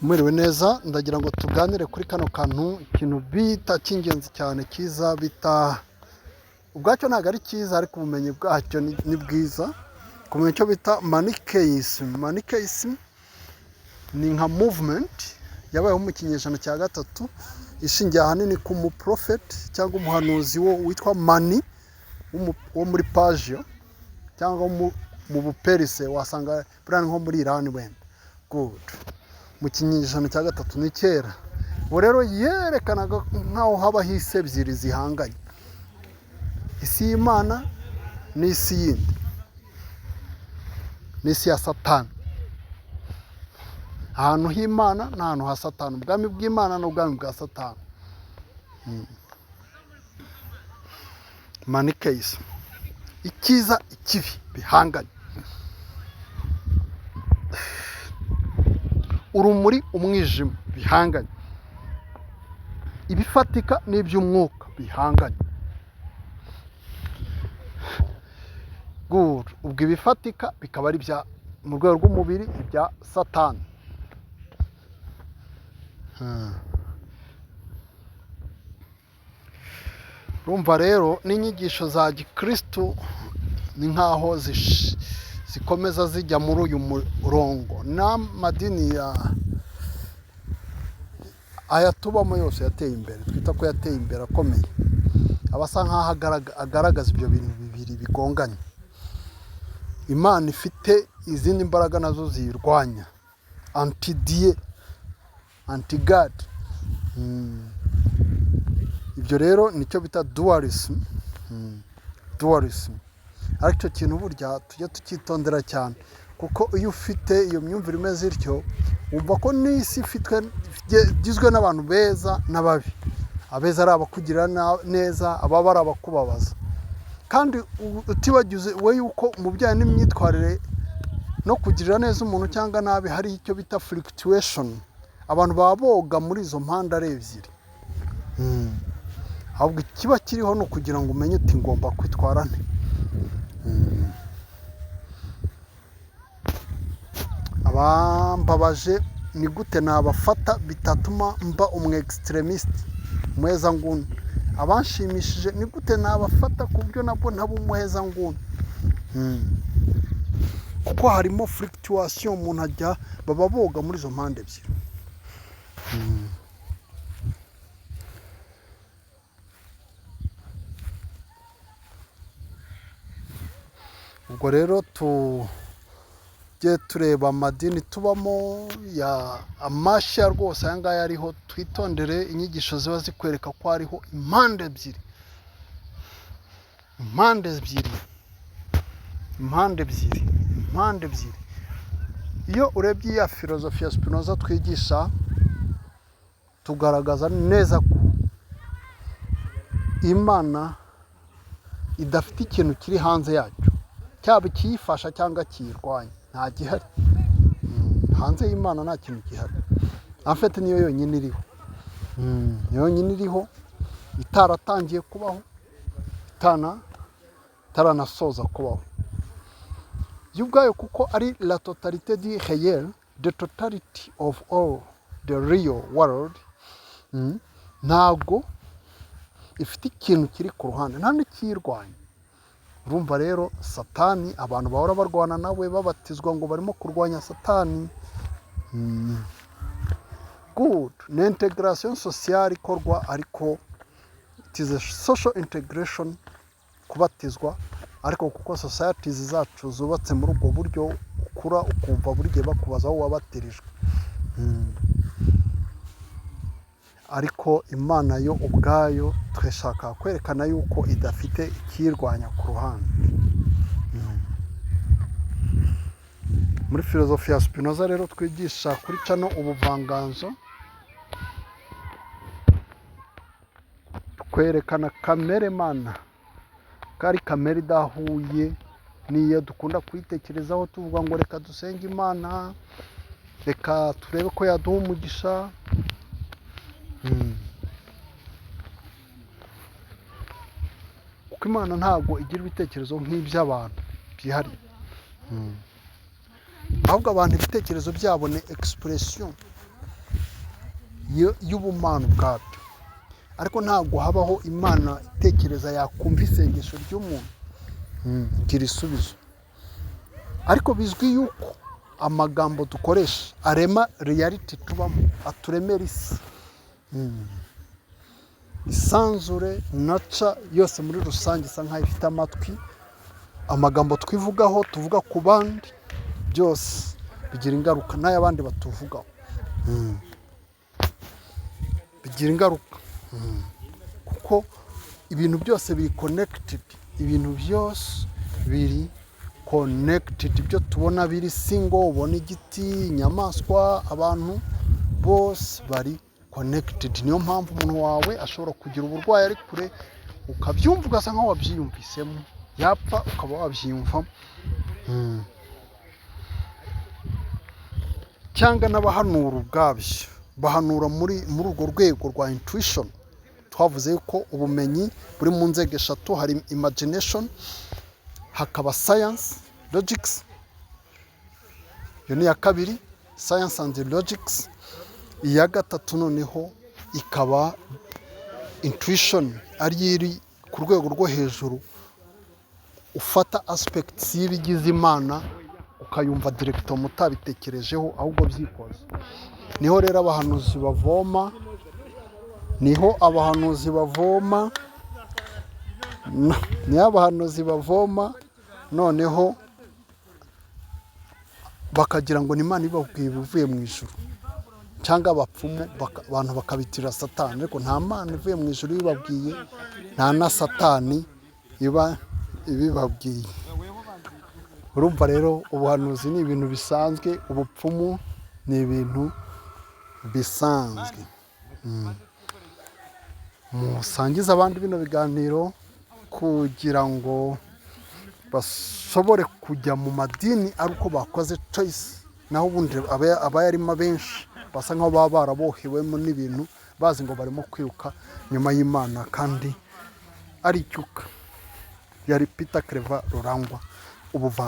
Mwiriwe neza, ndagira ngo tuganire kuri kano kantu, ikintu bita cy'ingenzi cyane kiza bita ubwacyo ntabwo ari cyiza ariko ubumenyi bwacyo ni bwiza. Kumenya icyo bita Manichaeism. Manichaeism ni nka movement yabayeho mu kinyejana cya gatatu, ishingiye ahanini ku muprofeti cyangwa umuhanuzi witwa Mani wo muri Persia cyangwa mu Buperise, wasanga buriya nko muri Iran wenda. Good. Mu kinyejana cya gatatu, ni kera. Ubu rero yerekanaga nk'aho habaho isi ebyiri zihanganye, isi y'Imana n'isi yindi, n'isi ya Satani. Ahantu h'Imana n'ahantu ha Satani, ubwami bw'Imana n'ubwami bwa Satani. Manichaeism, icyiza ikibi bihanganye, urumuri umwijima bihanganye, ibifatika n'iby'umwuka bihanganye. Good. Ubwo ibifatika bikaba ari bya mu rwego rw'umubiri ibya Satani. Urumva rero n'inyigisho za gikristo ni nk'aho zikomeza zijya muri uyu murongo. N'amadini aya tubamo yose yateye imbere, twita ko yateye imbere akomeye, aba asa nk'aho agaragaza ibyo bintu bibiri bigonganye. Imana ifite izindi mbaraga nazo ziyirwanya, anti-dieu, anti-God. Ibyo rero nicyo bita dualism. Dualism. Ariko icyo kintu burya tujya tukitondera cyane, kuko iyo ufite iyo myumvire imeze ityo, wumva ko n'isi igizwe n'abantu beza n'ababi. Abeza ari abakugirira neza, ababa ari abakubabaza. Kandi utibagize we yuko mu bijyanye n'imyitwarire no kugirira neza umuntu cyangwa nabi hari icyo bita fluctuation. Abantu baba boga muri izo mpande ari ebyiri. Ahubwo ikiba kiriho ni ukugira ngo umenye uti ngomba kwitwara nte. Abambabaje ni gute nabafata bitatuma mba umu extremist, umuheza nguni. Abanshimishije ni gute nabafata ku buryo nabwo ntaba umuheza nguni. Kuko harimo fluctuation, umuntu ajya baba boga muri izo mpande ebyiri. Ubwo rero tujye tureba amadini tubamo ya amashya rwose, aya ngaya ariho. Twitondere inyigisho ziba zikwereka ko hariho impande ebyiri, impande ebyiri, impande ebyiri, impande ebyiri. Iyo urebye iya filozofi ya Spinoza twigisha, tugaragaza neza ko Imana idafite ikintu kiri hanze yacyo, cyaba ikiyifasha cyangwa kiyirwanya, nta gihari. Hanze y'Imana nta kintu gihari. Afite niyo yonyine iriho, yonyine iriho, itaratangiye kubaho, itaranasoza kubaho yo ubwayo, kuko ari la totalité du réel, the totality of all the real world. Ntabwo ifite ikintu kiri ku ruhande, nta n'ikiyirwanya. Urumva rero Satani, abantu bahora barwana nawe babatizwa ngo barimo kurwanya Satani. Good. Ni integration sociale ikorwa, ariko it is a social integration, kubatizwa. Ariko kuko societies zacu zubatse muri ubwo buryo, ukura ukumva buri gihe bakubaza aho wabatirijwe. Ariko Imana yo ubwayo twashaka kwerekana yuko idafite ikiyirwanya ku ruhande. Muri filozofi ya Spinoza rero twigisha kuri cano ubuvanganzo, kwerekana kamere Mana, kari kamere idahuye niyo dukunda kwitekerezaho tuvuga ngo reka dusenge Imana, reka turebe ko yaduha umugisha. Kuko Imana ntabwo igira ibitekerezo nk'iby'abantu byihariye. ahubwo abantu ibitekerezo byabo ni expression y'ubumana ubwabyo, ariko ntabwo habaho imana itekereza yakumva isengesho ry'umuntu gira isubizo. Ariko bizwi yuko amagambo dukoresha arema reality tubamo, aturemera isi, isanzure naca yose muri rusange isa nkaho ifite amatwi. Amagambo twivugaho, tuvuga ku bandi, byose bigira ingaruka n'ay'abandi batuvugaho bigira ingaruka, kuko ibintu byose biri connected, ibintu byose biri connected. Ibyo tubona biri single, ubona igiti, inyamaswa, abantu bose bari connected. Niyo mpamvu umuntu wawe ashobora kugira uburwayi ari kure, ukabyumva ugasa nkaho wabyiyumvisemo, yapfa ukaba wabyiyumvamo. Cyangwa n'abahanura ubwabyo bahanura muri urwo rwego rwa intuition. Twavuze yuko ubumenyi buri mu nzego eshatu, hari imagination, hakaba science, logics, iyo ni iya kabiri, science and logics. Iya gatatu noneho ikaba intuition, ari iri ku rwego rwo hejuru, ufata aspects y'ibigize Imana ukayumva directo mutabitekerejeho ahubwo byikoze. Niho rero abahanuzi bavoma, niho abahanuzi bavoma, noneho bakagira ngo ni Imana ibabwiye bivuye mu ijuru, cyangwa abapfumu abantu bakabitirira Satani. Ariko nta Mana ivuye mu ijuru ibibabwiye, nta na Satani iba ibibabwiye. Urumva rero ubuhanuzi ni ibintu bisanzwe, ubupfumu ni ibintu bisanzwe. Musangize abandi bino biganiro kugira ngo bashobore kujya mu madini ari uko bakoze choice, naho ubundi abayarimo benshi basa nkaho baba barabohewemo n'ibintu, bazi ngo barimo kwiruka nyuma y'Imana kandi ari icyuka. Yari Peter Claver Rurangwa, ubuvanganzo.